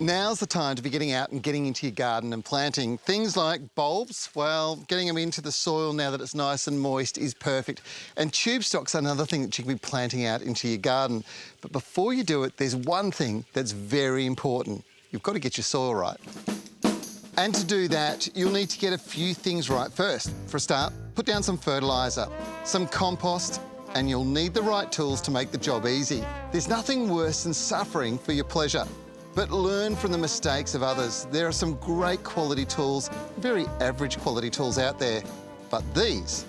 Now's the time to be getting out and getting into your garden and planting. Things like bulbs, well, getting them into the soil now that it's nice and moist is perfect. And tube stocks are another thing that you can be planting out into your garden. But before you do it, there's one thing that's very important. You've got to get your soil right. And to do that, you'll need to get a few things right first. For a start, put down some fertiliser, some compost, and you'll need the right tools to make the job easy. There's nothing worse than suffering for your pleasure. But learn from the mistakes of others. There are some great quality tools, very average quality tools out there. But these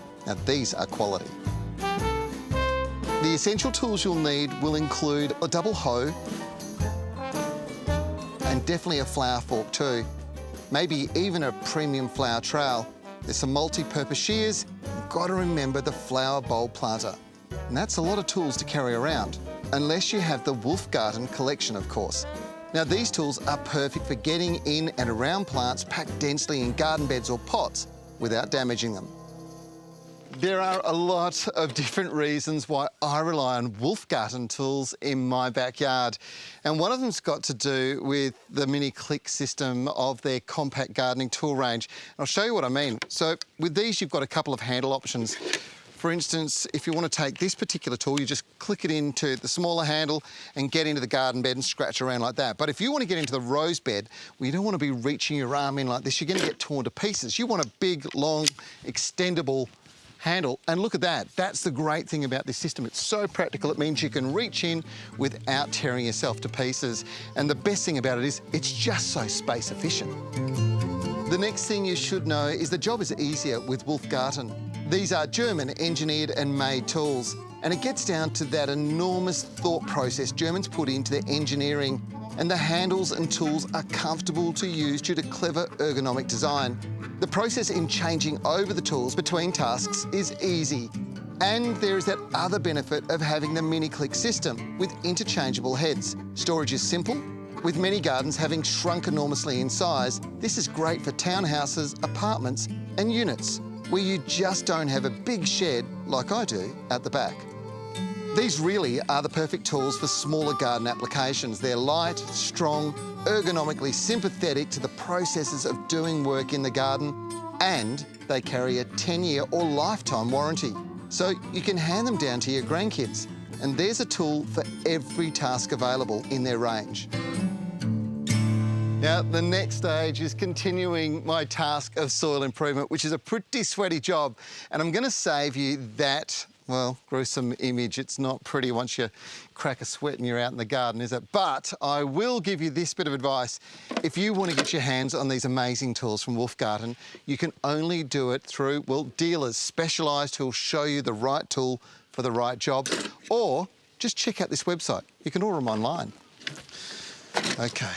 are quality. The essential tools you'll need will include a double hoe and definitely a flower fork too. Maybe even a premium flower trowel. There's some multi-purpose shears. You've got to remember the flower bulb planter. And that's a lot of tools to carry around, unless you have the Wolfgarten collection, of course. Now, these tools are perfect for getting in and around plants packed densely in garden beds or pots without damaging them. There are a lot of different reasons why I rely on Wolfgarten tools in my backyard. And one of them's got to do with the mini click system of their compact gardening tool range. And I'll show you what I mean. So with these, you've got a couple of handle options. For instance, if you want to take this particular tool, you just click it into the smaller handle and get into the garden bed and scratch around like that. But if you want to get into the rose bed, well, you don't want to be reaching your arm in like this. You're going to get torn to pieces. You want a big, long, extendable handle. And look at that. That's the great thing about this system. It's so practical. It means you can reach in without tearing yourself to pieces. And the best thing about it is it's just so space efficient. The next thing you should know is the job is easier with Wolfgarten. These are German engineered and made tools, and it gets down to that enormous thought process Germans put into their engineering, and the handles and tools are comfortable to use due to clever ergonomic design. The process in changing over the tools between tasks is easy, and there is that other benefit of having the mini click system with interchangeable heads. Storage is simple. With many gardens having shrunk enormously in size, this is great for townhouses, apartments and units, where you just don't have a big shed like I do at the back. These really are the perfect tools for smaller garden applications. They're light, strong, ergonomically sympathetic to the processes of doing work in the garden, and they carry a 10-year or lifetime warranty. So you can hand them down to your grandkids. And there's a tool for every task available in their range. Now, the next stage is continuing my task of soil improvement, which is a pretty sweaty job. And I'm going to save you that, well, gruesome image. It's not pretty once you crack a sweat and you're out in the garden, is it? But I will give you this bit of advice. If you want to get your hands on these amazing tools from Wolfgarten, you can only do it through, well, dealers specialised who'll show you the right tool for the right job, or just check out this website. You can order them online. Okay.